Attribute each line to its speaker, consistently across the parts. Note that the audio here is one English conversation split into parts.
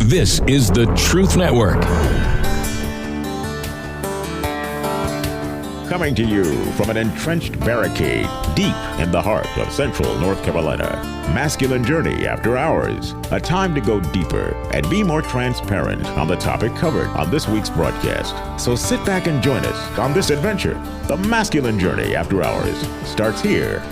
Speaker 1: This is the Truth Network.
Speaker 2: Coming to you from an entrenched barricade deep in the heart of central North Carolina. Masculine Journey After Hours. A time to go deeper and be more transparent on the topic covered on this week's broadcast. So sit back and join us on this adventure. The Masculine Journey After Hours starts here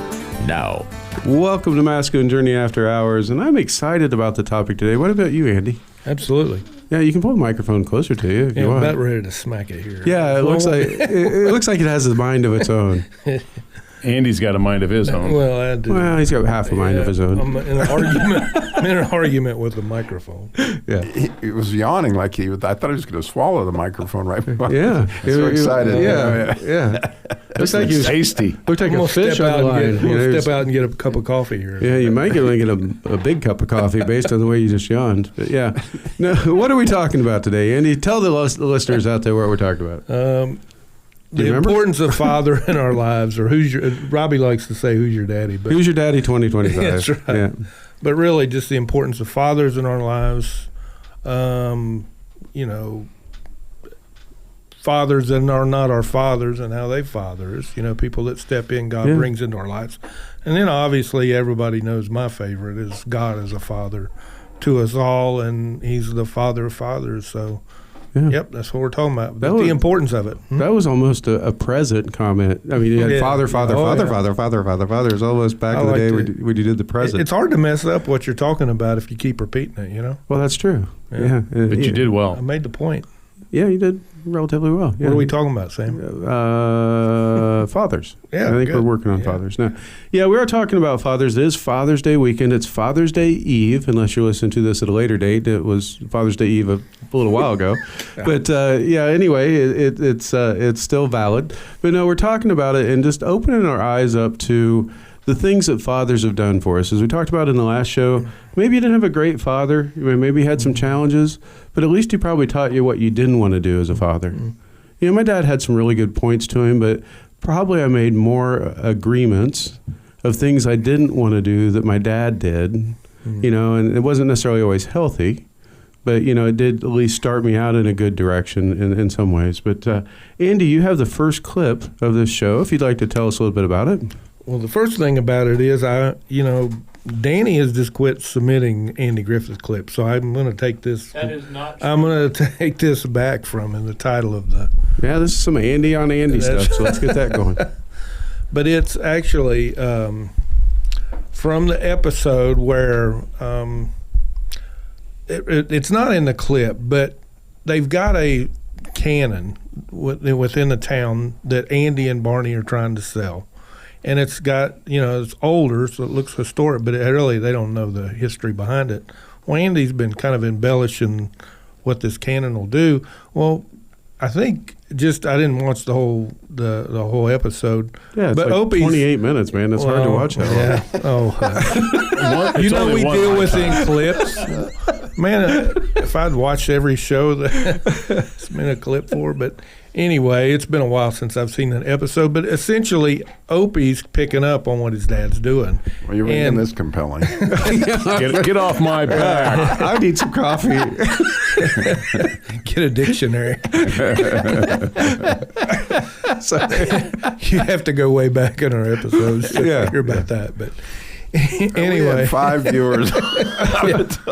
Speaker 2: now.
Speaker 3: Welcome to Masculine Journey After Hours, and I'm excited about the topic today. What about you, Andy?
Speaker 4: Absolutely.
Speaker 3: Yeah, you can pull the microphone closer to you if you want.
Speaker 4: I'm about ready to smack it here.
Speaker 3: Yeah, it looks like it has a mind of its own.
Speaker 5: Andy's got a mind of his own.
Speaker 4: Well, I do.
Speaker 3: Well, he's got half a mind of his own.
Speaker 4: I'm in an argument with the microphone.
Speaker 3: Yeah,
Speaker 6: he was yawning like I thought he was going to swallow the microphone right before.
Speaker 3: Yeah,
Speaker 6: so excited.
Speaker 3: Yeah.
Speaker 5: Looks like he's tasty.
Speaker 3: Looked like a fish on the line.
Speaker 4: Step out and get a cup of coffee here.
Speaker 3: Yeah, you might get a big cup of coffee based on the way you just yawned. But yeah, no. What are we talking about today, Andy? Tell the listeners out there what we're talking about.
Speaker 4: The importance of father in our lives, or Robbie likes to say, who's your daddy? But
Speaker 3: who's your daddy 2025?
Speaker 4: That's right.
Speaker 3: Yeah.
Speaker 4: But really, just the importance of fathers in our lives. Fathers that are not our fathers and how they father us. People that step in, God brings into our lives. And then obviously everybody knows my favorite is God as a father to us all, and he's the father of fathers. So, yep, that's what we're talking about. The importance of it.
Speaker 3: That was almost a present comment. I mean, you had father. It's almost back in the day when you did the present.
Speaker 4: It's hard to mess up what you're talking about if you keep repeating it,
Speaker 3: Well, that's true. Yeah.
Speaker 5: But you did well.
Speaker 4: I made the point.
Speaker 3: Yeah, you did relatively well. Yeah.
Speaker 4: What are we talking about, Sam?
Speaker 3: Fathers.
Speaker 4: Yeah,
Speaker 3: I think we're working on fathers now. Yeah, we are talking about fathers. It is Father's Day weekend. It's Father's Day Eve, unless you listen to this at a later date. It was Father's Day Eve a little while ago. But anyway, it's still valid. But no, we're talking about it and just opening our eyes up to the things that fathers have done for us. As we talked about in the last show, maybe you didn't have a great father. Maybe you had some challenges, but at least he probably taught you what you didn't want to do as a father. Mm-hmm. My dad had some really good points to him, but probably I made more agreements of things I didn't want to do that my dad did, and it wasn't necessarily always healthy, but, it did at least start me out in a good direction in some ways. But, Andy, you have the first clip of this show, if you'd like to tell us a little bit about it.
Speaker 4: Well, the first thing about it is Danny has just quit submitting Andy Griffith clips, so I'm going to take this.
Speaker 5: That is not true.
Speaker 4: I'm going to take this back from him, the title of the.
Speaker 3: Yeah, this is some Andy on Andy stuff, so let's get that going.
Speaker 4: But it's actually from the episode where it's not in the clip, but they've got a cannon within the town that Andy and Barney are trying to sell. And it's got, it's older, so it looks historic, but they don't know the history behind it. Well, Andy's been kind of embellishing what this cannon will do. Well, I think I didn't watch the whole episode.
Speaker 3: Yeah, it's
Speaker 4: but
Speaker 3: like
Speaker 4: Opie's,
Speaker 3: 28 minutes, man. It's hard to watch that.
Speaker 4: Yeah. We deal with in clips. Man, if I'd watched every show that it's been a clip for, but anyway, it's been a while since I've seen an episode, but essentially Opie's picking up on what his dad's doing.
Speaker 6: Well, you're making this compelling.
Speaker 5: Get off my back.
Speaker 3: I need some coffee.
Speaker 4: Get a dictionary. So, you have to go way back in our episodes to hear about that, but anyway.
Speaker 6: We had 5 viewers.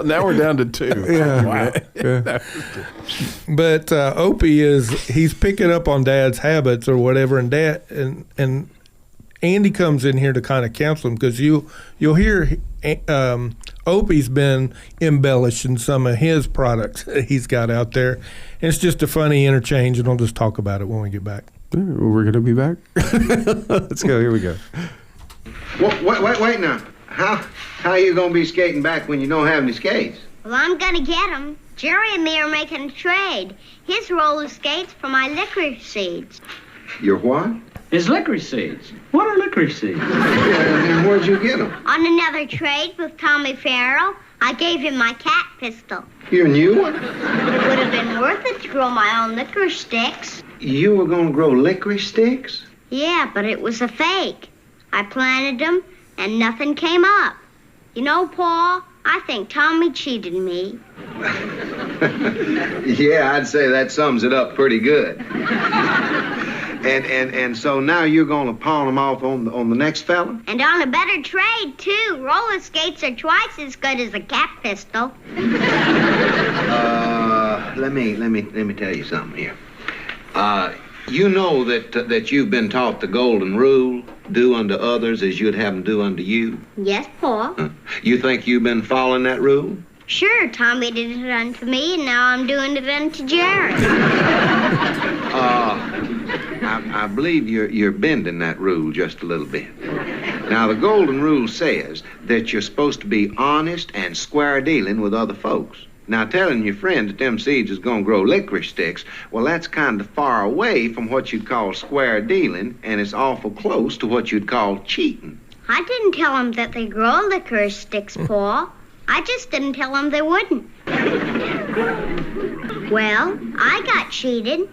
Speaker 6: Now we're down to 2.
Speaker 3: Yeah.
Speaker 6: Wow.
Speaker 3: Yeah.
Speaker 4: But Opie he's picking up on Dad's habits or whatever, and and Andy comes in here to kind of counsel him, because you'll hear Opie's been embellishing some of his products that he's got out there. And it's just a funny interchange, and I'll just talk about it when we get back.
Speaker 3: We're going to be back. Let's go. Here we go.
Speaker 7: Wait now. How are you going to be skating back when you don't have any skates?
Speaker 8: Well, I'm going to get them. Jerry and me are making a trade. His roller skates for my licorice seeds.
Speaker 7: Your what?
Speaker 9: His licorice seeds. What are licorice seeds?
Speaker 7: Yeah, and where'd you get them?
Speaker 8: On another trade with Tommy Farrell, I gave him my cat pistol.
Speaker 7: Your new one?
Speaker 8: It would have been worth it to grow my own licorice sticks.
Speaker 7: You were going to grow licorice sticks?
Speaker 8: Yeah, but it was a fake. I planted them, and nothing came up. You know, Paul, I think Tommy cheated me.
Speaker 7: Yeah, I'd say that sums it up pretty good. And so now you're going to pawn them off on the next fella?
Speaker 8: And on a better trade, too. Roller skates are twice as good as a cap pistol.
Speaker 7: Let me tell you something here. You know that you've been taught the golden rule, do unto others as you'd have them do unto you?
Speaker 8: Yes, Pa.
Speaker 7: You think you've been following that rule?
Speaker 8: Sure, Tommy did it unto me, and now I'm doing it unto Jerry.
Speaker 7: I believe you're bending that rule just a little bit. Now, the golden rule says that you're supposed to be honest and square dealing with other folks. Now, telling your friend that them seeds is going to grow licorice sticks, well, that's kind of far away from what you'd call square dealing, and it's awful close to what you'd call cheating.
Speaker 8: I didn't tell him that they grow licorice sticks, Pa. I just didn't tell him they wouldn't. Well, I got cheated.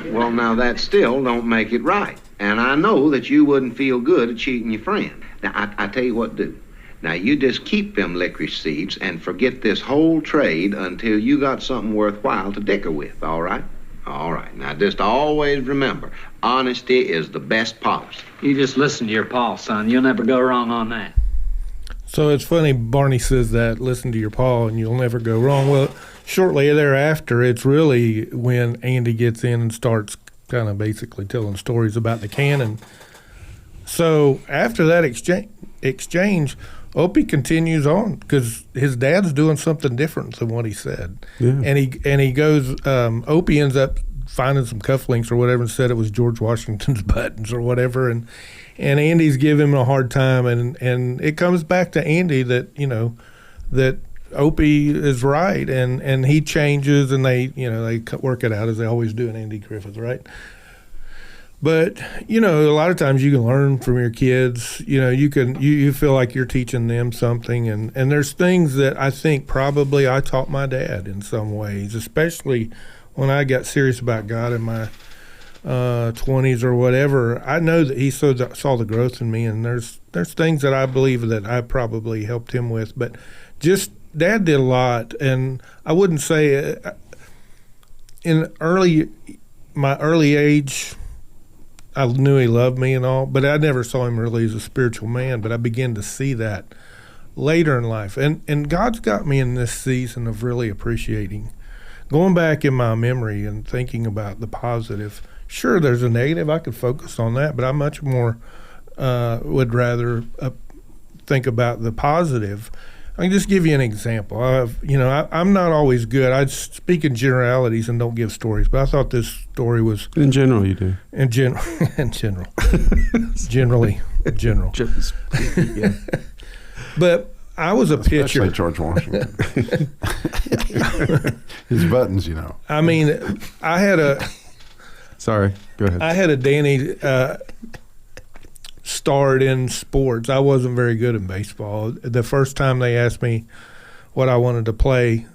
Speaker 7: Well, now, that still don't make it right. And I know that you wouldn't feel good at cheating your friend. Now, I tell you what to do. Now, you just keep them licorice seeds and forget this whole trade until you got something worthwhile to dicker with, all right? All right. Now, just always remember, honesty is the best policy.
Speaker 9: You just listen to your pa, son. You'll never go wrong on that.
Speaker 4: So it's funny, Barney says that, listen to your pa and you'll never go wrong. Well, shortly thereafter, it's really when Andy gets in and starts kind of basically telling stories about the cannon. So after that exchange, Opie continues on because his dad's doing something different than what he said.
Speaker 3: Yeah.
Speaker 4: And he goes, Opie ends up finding some cufflinks or whatever and said it was George Washington's buttons or whatever. And Andy's giving him a hard time. And it comes back to Andy that, that Opie is right. And he changes and they work it out as they always do in Andy Griffith, right? But, a lot of times you can learn from your kids. You feel like you're teaching them something. And there's things that I think probably I taught my dad in some ways, especially when I got serious about God in my 20s or whatever. I know that he saw the growth in me, and there's things that I believe that I probably helped him with. But just Dad did a lot, and I wouldn't say in my early age, I knew he loved me and all, but I never saw him really as a spiritual man. But I began to see that later in life. And God's got me in this season of really appreciating, going back in my memory and thinking about the positive. Sure, there's a negative. I could focus on that, but I much more would rather think about the positive. I can just give you an example. I'm not always good. I speak in generalities and don't give stories, but I thought this story was...
Speaker 3: In general, you do.
Speaker 4: In general. Generally.
Speaker 3: Yeah.
Speaker 4: But I was a pitcher.
Speaker 6: Especially George Washington. His buttons,
Speaker 4: I mean, I had a...
Speaker 3: Sorry, go ahead.
Speaker 4: I had a Danny... start in sports. I wasn't very good in baseball. The first time they asked me what I wanted to play,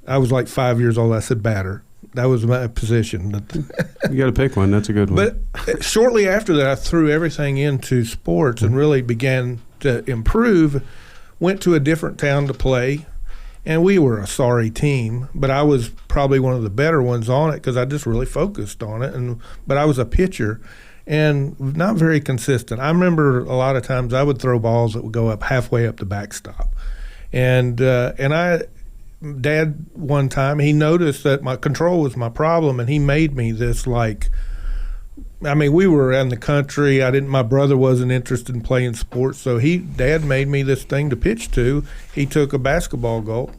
Speaker 4: I was like 5 years old. I said batter. That was my position.
Speaker 3: You got to pick one. That's a good one.
Speaker 4: But shortly after that, I threw everything into sports and really began to improve. Went to a different town to play, and we were a sorry team, but I was probably one of the better ones on it because I just really focused on it. But I was a pitcher. And not very consistent. I remember a lot of times I would throw balls that would go up halfway up the backstop. And Dad, one time, he noticed that my control was my problem, and he made me this we were in the country. My brother wasn't interested in playing sports, so Dad made me this thing to pitch to. He took a basketball goal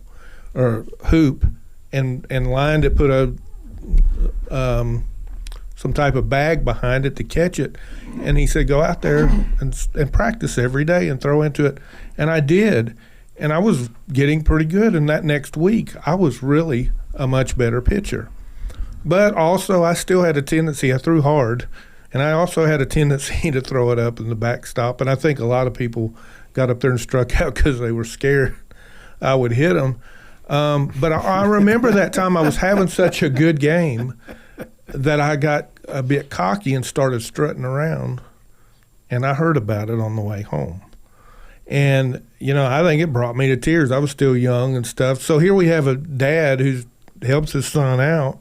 Speaker 4: or hoop and lined it, put a some type of bag behind it to catch it. And he said, go out there and practice every day and throw into it. And I did. And I was getting pretty good. And that next week, I was really a much better pitcher. But also, I still had a tendency, I threw hard, and I also had a tendency to throw it up in the backstop. And I think a lot of people got up there and struck out because they were scared I would hit them. But I remember that time I was having such a good game that I got a bit cocky and started strutting around, and I heard about it on the way home. And, I think it brought me to tears. I was still young and stuff. So here we have a dad who helps his son out.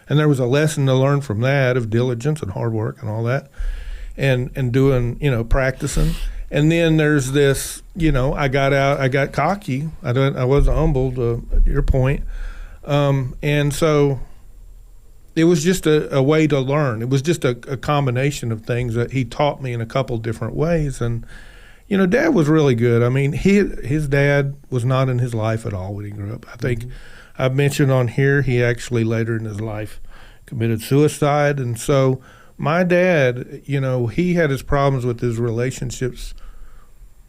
Speaker 4: And there was a lesson to learn from that of diligence and hard work and all that. And doing, practicing. And then there's this, I got cocky. I wasn't humble to your point. And so it was just a way to learn. It was just a combination of things that he taught me in a couple different ways. And, Dad was really good. I mean, his dad was not in his life at all when he grew up. I think I've mentioned on here he actually later in his life committed suicide. And so my dad, he had his problems with his relationships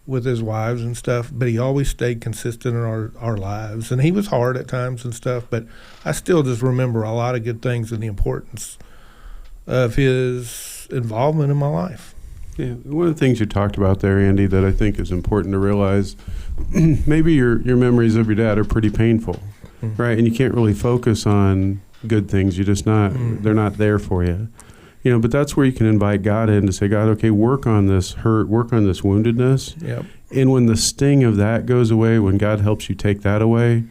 Speaker 4: with his wives and stuff, but he always stayed consistent in our lives. And he was hard at times and stuff, but I still just remember a lot of good things and the importance of his involvement in my life.
Speaker 3: Yeah, one of the things you talked about there, Andy, that I think is important to realize, maybe your memories of your dad are pretty painful, right? And you can't really focus on good things. You're just not, they're not there for you. But that's where you can invite God in to say, God, okay, work on this hurt, work on this woundedness.
Speaker 4: Yep.
Speaker 3: And when the sting of that goes away, when God helps you take that away,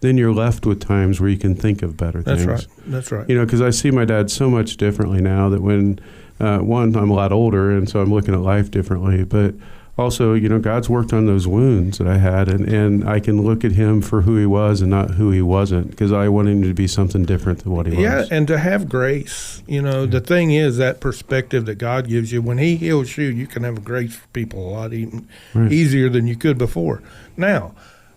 Speaker 3: then you're left with times where you can think of better things.
Speaker 4: That's right.
Speaker 3: Because I see my dad so much differently now that when, one, I'm a lot older, and so I'm looking at life differently, but also, God's worked on those wounds that I had, and I can look at him for who he was and not who he wasn't, because I want him to be something different than what he was.
Speaker 4: Yeah, and to have grace. The thing is that perspective that God gives you. When he heals you, you can have grace for people a lot easier than you could before. Now,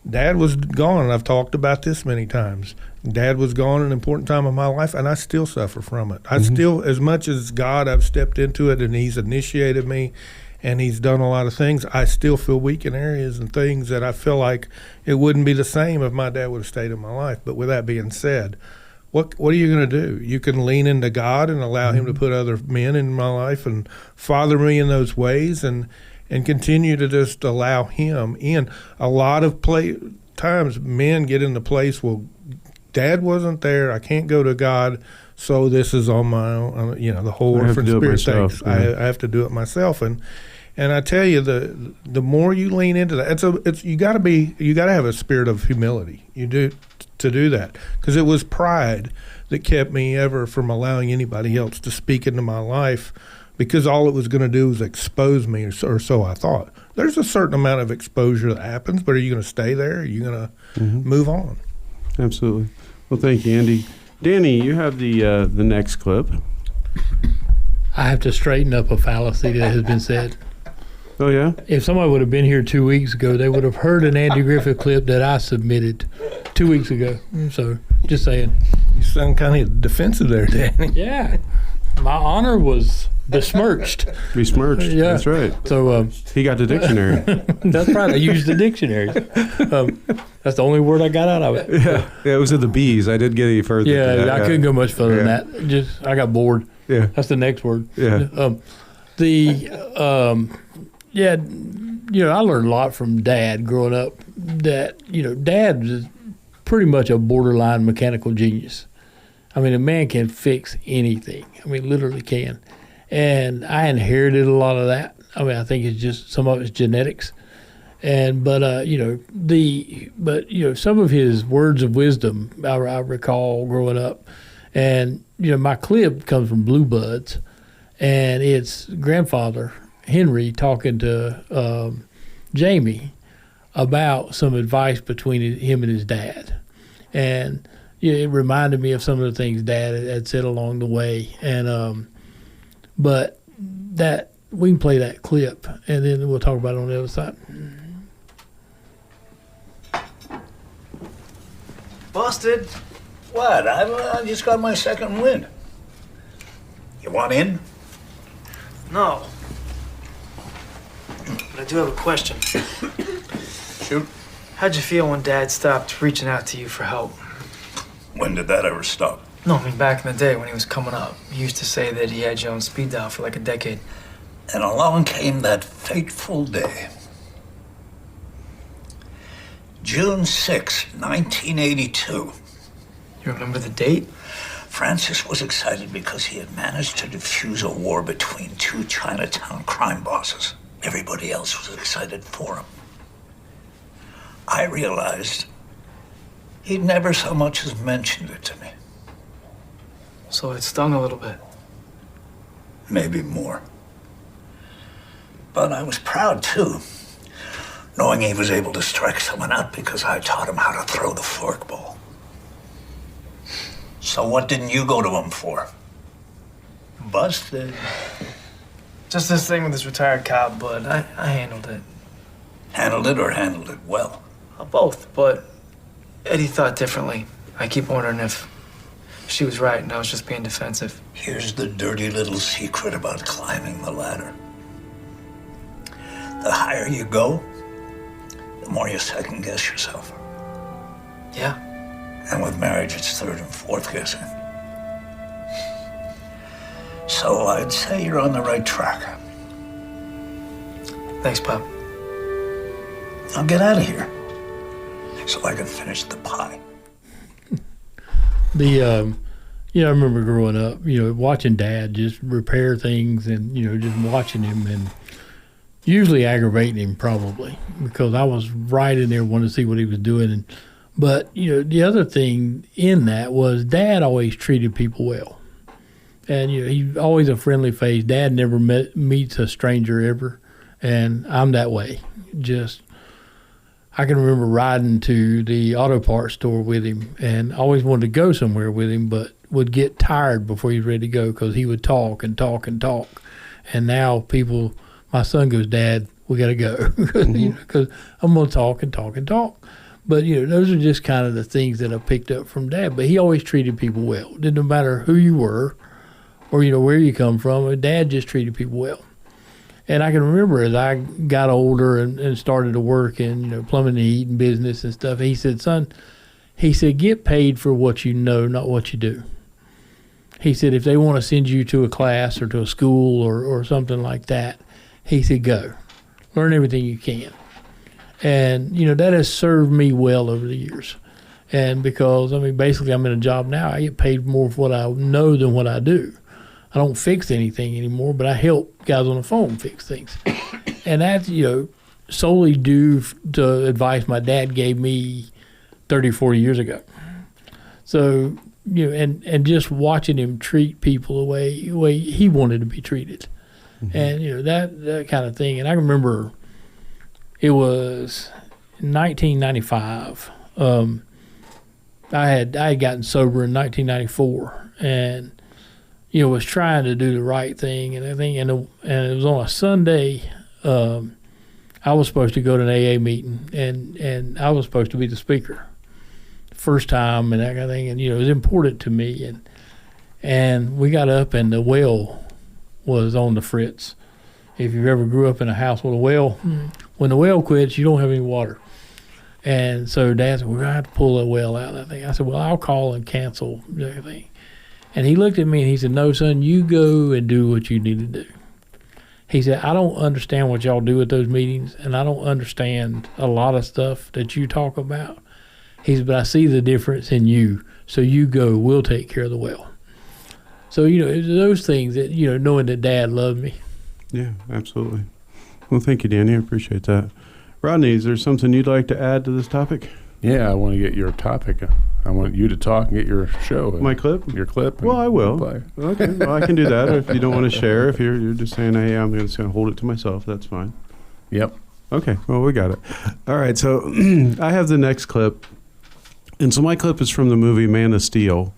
Speaker 4: Dad was gone, and I've talked about this many times. Dad was gone at an important time of my life, and I still suffer from it. I still, as much as God, I've stepped into it, and he's initiated me, and he's done a lot of things, I still feel weak in areas and things that I feel like it wouldn't be the same if my dad would have stayed in my life. But with that being said, what are you going to do? You can lean into God and allow him to put other men in my life and father me in those ways, and continue to just allow him in. A lot of times men get in the place, well, Dad wasn't there, I can't go to God, so this is on my own. The whole orphan spirit thing. I have to do it myself. And I tell you, the more you lean into that, you got to have a spirit of humility. You do to do that, because it was pride that kept me ever from allowing anybody else to speak into my life, because all it was going to do was expose me, or so I thought. There's a certain amount of exposure that happens, but are you going to stay there? Are you going to move on?
Speaker 3: Absolutely. Well, thank you, Andy. Danny, you have the next clip.
Speaker 10: I have to straighten up a fallacy that has been said.
Speaker 3: Oh, yeah?
Speaker 10: If somebody would have been here 2 weeks ago, they would have heard an Andy Griffith clip that I submitted 2 weeks ago. So, just saying.
Speaker 4: You sound kind of defensive there, Danny.
Speaker 10: Yeah. My honor was besmirched.
Speaker 3: Besmirched.
Speaker 10: Yeah.
Speaker 3: That's right.
Speaker 10: So
Speaker 3: he got the dictionary.
Speaker 10: That's right. I used the dictionary. That's the only word I got out of it.
Speaker 3: Yeah, it was in the B's. I didn't get any further.
Speaker 10: Yeah, I couldn't go much further than that. I got bored.
Speaker 3: Yeah.
Speaker 10: That's the next word.
Speaker 3: Yeah.
Speaker 10: I learned a lot from Dad growing up. That Dad was pretty much a borderline mechanical genius. I mean, a man can fix anything. I mean, literally can. And I inherited a lot of that. I mean, I think it's just some of it's genetics. But some of his words of wisdom I recall growing up. And my clip comes from Blue Buds, and it's grandfather Henry talking to Jamie about some advice between him and his dad. And it reminded me of some of the things Dad had said along the way. And but that we can play that clip, and then we'll talk about it on the other side.
Speaker 11: Busted? What? I just got my second win. You want in?
Speaker 12: No. But I do have a question.
Speaker 11: Shoot.
Speaker 12: How'd you feel when Dad stopped reaching out to you for help?
Speaker 11: When did that ever stop?
Speaker 12: No, I mean back in the day when he was coming up. He used to say that he had you on speed dial for like a decade.
Speaker 11: And along came that fateful day. June 6, 1982.
Speaker 12: You remember the date?
Speaker 11: Francis was excited because he had managed to defuse a war between two Chinatown crime bosses. Everybody else was excited for him. I realized he'd never so much as mentioned it to me.
Speaker 12: So it stung a little bit.
Speaker 11: Maybe more. But I was proud, too, knowing he was able to strike someone out because I taught him how to throw the forkball. So what didn't you go to him for? Busted.
Speaker 12: Just this thing with this retired cop, but I handled it.
Speaker 11: Handled it or handled it well?
Speaker 12: Both, but Eddie thought differently. I keep wondering if she was right and I was just being defensive.
Speaker 11: Here's the dirty little secret about climbing the ladder. The higher you go, the more you second guess yourself.
Speaker 12: Yeah.
Speaker 11: And with marriage, it's third and fourth guessing. So I'd say you're on the right track.
Speaker 12: Thanks, Pop.
Speaker 11: Now get out of here so I can finish the pie.
Speaker 10: I remember growing up, watching Dad just repair things and, just watching him and usually aggravating him probably because I was right in there wanting to see what he was doing. But the other thing in that was Dad always treated people well. And, he's always a friendly face. Dad never meets a stranger ever. And I'm that way. I can remember riding to the auto parts store with him and always wanted to go somewhere with him, but would get tired before he was ready to go because he would talk and talk and talk. And now my son goes, Dad, we got to go because I'm going to talk and talk and talk. But, those are just kind of the things that I picked up from Dad. But he always treated people well. It didn't matter who you were or, where you come from. Dad just treated people well. And I can remember as I got older and started to work in, plumbing and heating business and stuff, he said, son, get paid for what you know, not what you do. He said, if they want to send you to a class or to a school or something like that, he said, go. Learn everything you can. And, that has served me well over the years. And because, basically I'm in a job now, I get paid more for what I know than what I do. I don't fix anything anymore, but I help guys on the phone fix things. And that's, solely due to advice my dad gave me 30, 40 years ago. So, and just watching him treat people the way he wanted to be treated. Mm-hmm. And, that kind of thing. And I remember it was 1995. I had gotten sober in 1994 and, was trying to do the right thing and everything. And it was on a Sunday. I was supposed to go to an AA meeting, and I was supposed to be the speaker. First time and that kind of thing. And, it was important to me. And we got up, and the well was on the fritz. If you've ever grew up in a house with a well, when the well quits, you don't have any water. And so Dad said, we're going to have to pull the well out. I said, well, I'll call and cancel everything. And he looked at me and he said, no, son, you go and do what you need to do. He said, I don't understand what y'all do at those meetings, and I don't understand a lot of stuff that you talk about. He said, but I see the difference in you, so you go, we'll take care of the well. So, it's those things that, knowing that Dad loved me.
Speaker 3: Yeah, absolutely. Well, thank you, Danny. I appreciate that. Rodney, is there something you'd like to add to this topic?
Speaker 5: Yeah, I want to get your topic. I want you to talk and get your show.
Speaker 3: My clip?
Speaker 5: Your clip.
Speaker 3: Well, I will. Play. Okay, well, I can do that. If you don't want to share, if you're just saying, hey, I'm just going to hold it to myself, that's fine.
Speaker 5: Yep.
Speaker 3: Okay, well, we got it. All right, so I have the next clip. And so my clip is from the movie Man of Steel.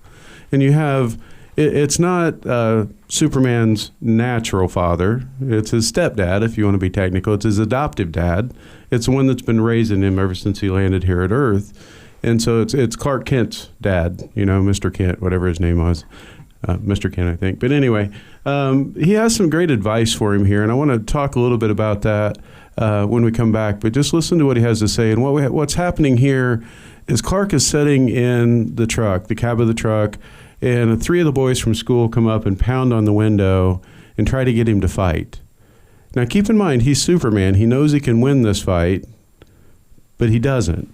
Speaker 3: And you have, it's not Superman's natural father. It's his stepdad, if you want to be technical. It's his adoptive dad. It's the one that's been raising him ever since he landed here at Earth. And so it's Clark Kent's dad, Mr. Kent, whatever his name was. Mr. Kent, I think. But anyway, he has some great advice for him here, and I want to talk a little bit about that when we come back. But just listen to what he has to say. And what's happening here is Clark is sitting in the truck, the cab of the truck, and 3 of the boys from school come up and pound on the window and try to get him to fight. Now, keep in mind, he's Superman. He knows he can win this fight, but he doesn't.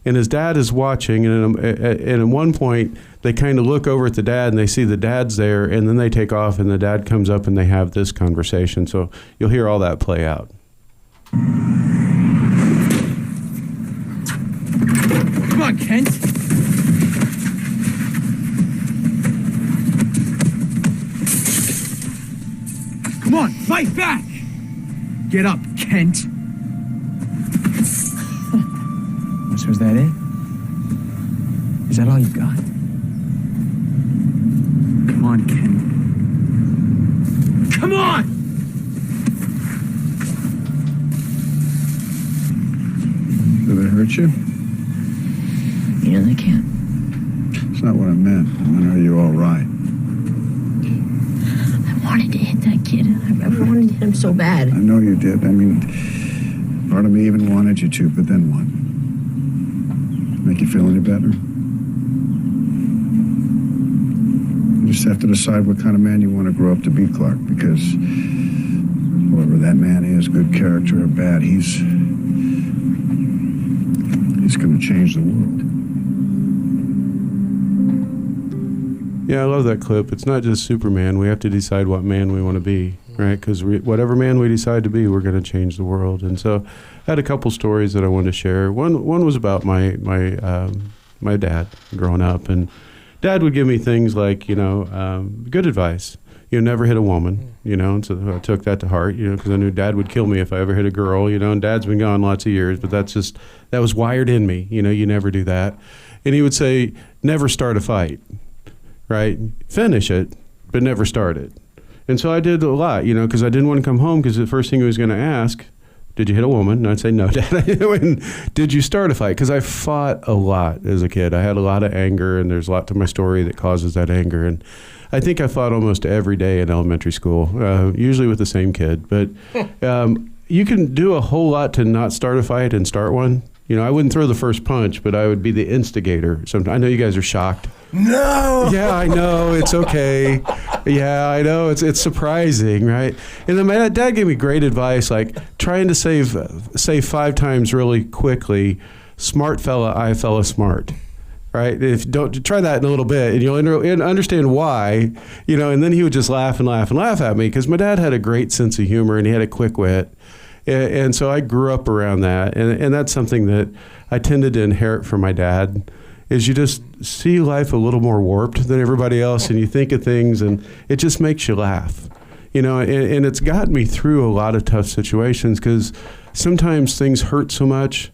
Speaker 3: And his dad is watching, and at one point, they kind of look over at the dad, and they see the dad's there, and then they take off, and the dad comes up, and they have this conversation. So you'll hear all that play out.
Speaker 13: on, Kent. Come on, fight back! Get up, Kent. So is that it? Is that all you got? Come on, Kent. Come on!
Speaker 14: Did they hurt you?
Speaker 15: Yeah, they can.
Speaker 14: That's not what I meant. I mean, are you all right?
Speaker 15: I wanted to hit that kid. I wanted to hit him so bad.
Speaker 14: I know you did. I mean, part of me even wanted you to, but then what? Make you feel any better? You just have to decide what kind of man you want to grow up to be, Clark, because whoever that man is, good character or bad, he's going to change the world.
Speaker 3: Yeah, I love that clip. It's not just Superman. We have to decide what man we want to be, right? Because whatever man we decide to be, we're going to change the world. And so I had a couple stories that I wanted to share. One was about my dad growing up. And Dad would give me things like, good advice. Never hit a woman, and so I took that to heart, because I knew Dad would kill me if I ever hit a girl, and Dad's been gone lots of years, but that was wired in me, you never do that. And he would say, never start a fight, right? Finish it, but never start it. And so I did a lot, because I didn't want to come home, because the first thing he was going to ask, did you hit a woman? And I'd say, no, Dad. And did you start a fight? Because I fought a lot as a kid. I had a lot of anger, and there's a lot to my story that causes that anger. And I think I fought almost every day in elementary school, usually with the same kid. But you can do a whole lot to not start a fight and start one. I wouldn't throw the first punch, but I would be the instigator. I know you guys are shocked.
Speaker 4: No!
Speaker 3: Yeah, I know. It's okay. Yeah, I know. It's surprising, right? And then my dad gave me great advice, like trying to say 5 times really quickly, smart fella, I fella smart. Right? Don't try that in a little bit, and you'll understand why, and then he would just laugh and laugh and laugh at me, because my dad had a great sense of humor and he had a quick wit. And so I grew up around that. And that's something that I tended to inherit from my dad, is you just see life a little more warped than everybody else, and you think of things and it just makes you laugh, and it's gotten me through a lot of tough situations, because sometimes things hurt so much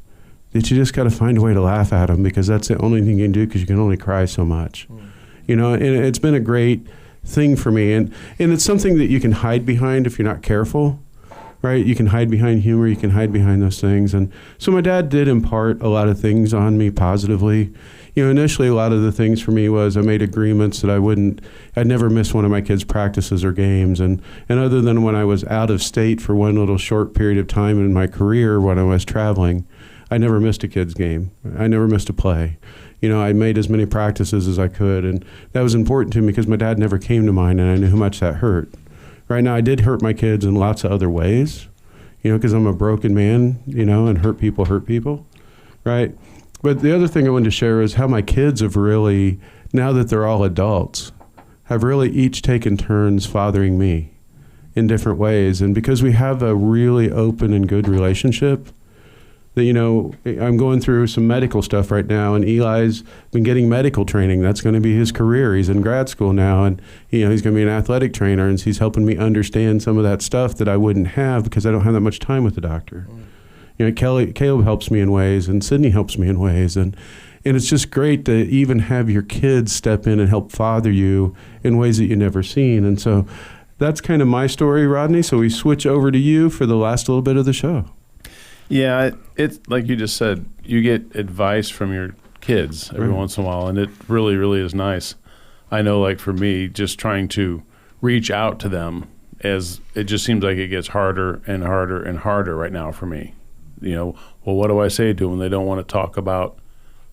Speaker 3: that you just got to find a way to laugh at them, because that's the only thing you can do, because you can only cry so much, and it's been a great thing for me. And it's something that you can hide behind if you're not careful, right? You can hide behind humor, you can hide behind those things. And so my dad did impart a lot of things on me positively. Initially a lot of the things for me was I made agreements that I'd never miss one of my kids' practices or games. And other than when I was out of state for one little short period of time in my career when I was traveling, I never missed a kid's game. I never missed a play. I made as many practices as I could, and that was important to me because my dad never came to mind, and I knew how much that hurt. Right now, I did hurt my kids in lots of other ways, because I'm a broken man, and hurt people, right? But the other thing I wanted to share is how my kids have really, now that they're all adults, have really each taken turns fathering me in different ways. And because we have a really open and good relationship, that, I'm going through some medical stuff right now, and Eli's been getting medical training. That's going to be his career. He's in grad school now, and, he's going to be an athletic trainer, and he's helping me understand some of that stuff that I wouldn't have because I don't have that much time with the doctor. Caleb helps me in ways, and Sydney helps me in ways, and it's just great to even have your kids step in and help father you in ways that you've never seen. And so that's kind of my story, Rodney. So we switch over to you for the last little bit of the show.
Speaker 5: Yeah, it's like you just said, you get advice from your kids every once in a while, and it really, really is nice. I know, like for me, just trying to reach out to them, as it just seems like it gets harder and harder and harder right now for me. Well, what do I say to them when they don't want to talk about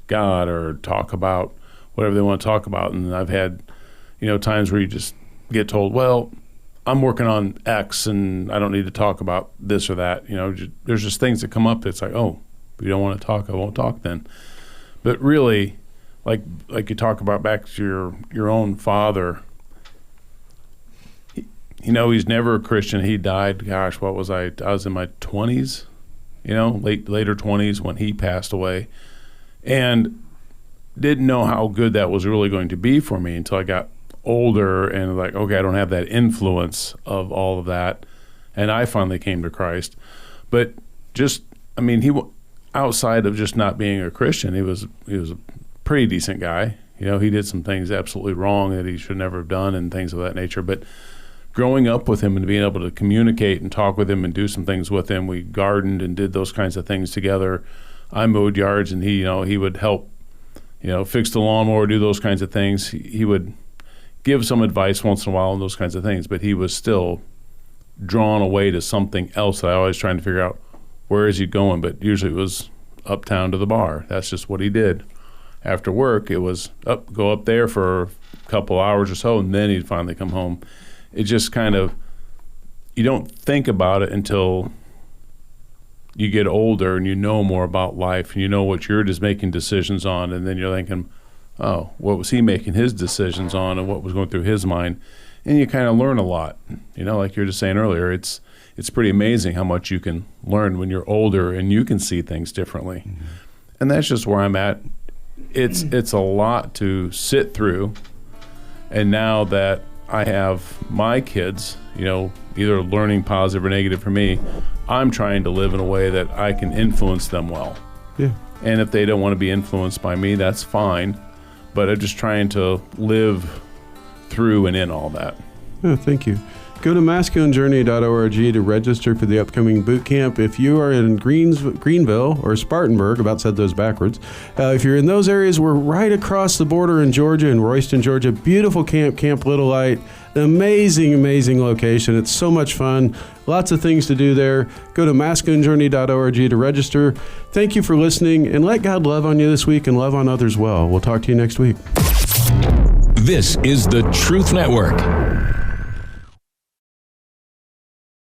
Speaker 5: God or talk about whatever they want to talk about? And I've had, times where you just get told, well, I'm working on X and I don't need to talk about this or that. There's just things that come up that's like, oh, if you don't want to talk, I won't talk then. But really, like you talk about back to your own father, he's never a Christian. He died, gosh, what was I was in my 20s, later 20s when he passed away. And didn't know how good that was really going to be for me until I got older and like, okay, I don't have that influence of all of that. And I finally came to Christ. But just, I mean, outside of just not being a Christian, he was a pretty decent guy. You know, he did some things absolutely wrong that he should never have done and things of that nature. But growing up with him and being able to communicate and talk with him and do some things with him, we gardened and did those kinds of things together. I mowed yards and he would help, fix the lawnmower, do those kinds of things. He would give some advice once in a while and those kinds of things, but he was still drawn away to something else that I was trying to figure out, where is he going? But usually it was uptown to the bar. That's just what he did. After work, it was go up there for a couple hours or so, and then he'd finally come home. It just kind of, you don't think about it until you get older and you know more about life and you know what you're just making decisions on, and then you're thinking, oh, what was he making his decisions on and what was going through his mind? And you kind of learn a lot. Like you were just saying earlier, it's pretty amazing how much you can learn when you're older and you can see things differently. Mm-hmm. And that's just where I'm at. It's a lot to sit through. And now that I have my kids, either learning positive or negative for me, I'm trying to live in a way that I can influence them well.
Speaker 3: Yeah.
Speaker 5: And if they don't want to be influenced by me, that's fine. But I'm just trying to live through and in all that.
Speaker 3: Oh, thank you. Go to masculinejourney.org to register for the upcoming boot camp. If you are in Greenville or Spartanburg, about said those backwards, if you're in those areas, we're right across the border in Georgia, in Royston, Georgia. Beautiful camp, Camp Little Light. An amazing, amazing location. It's so much fun. Lots of things to do there. Go to masculinejourney.org to register. Thank you for listening, and let God love on you this week and love on others well. We'll talk to you next week.
Speaker 1: This is the Truth Network.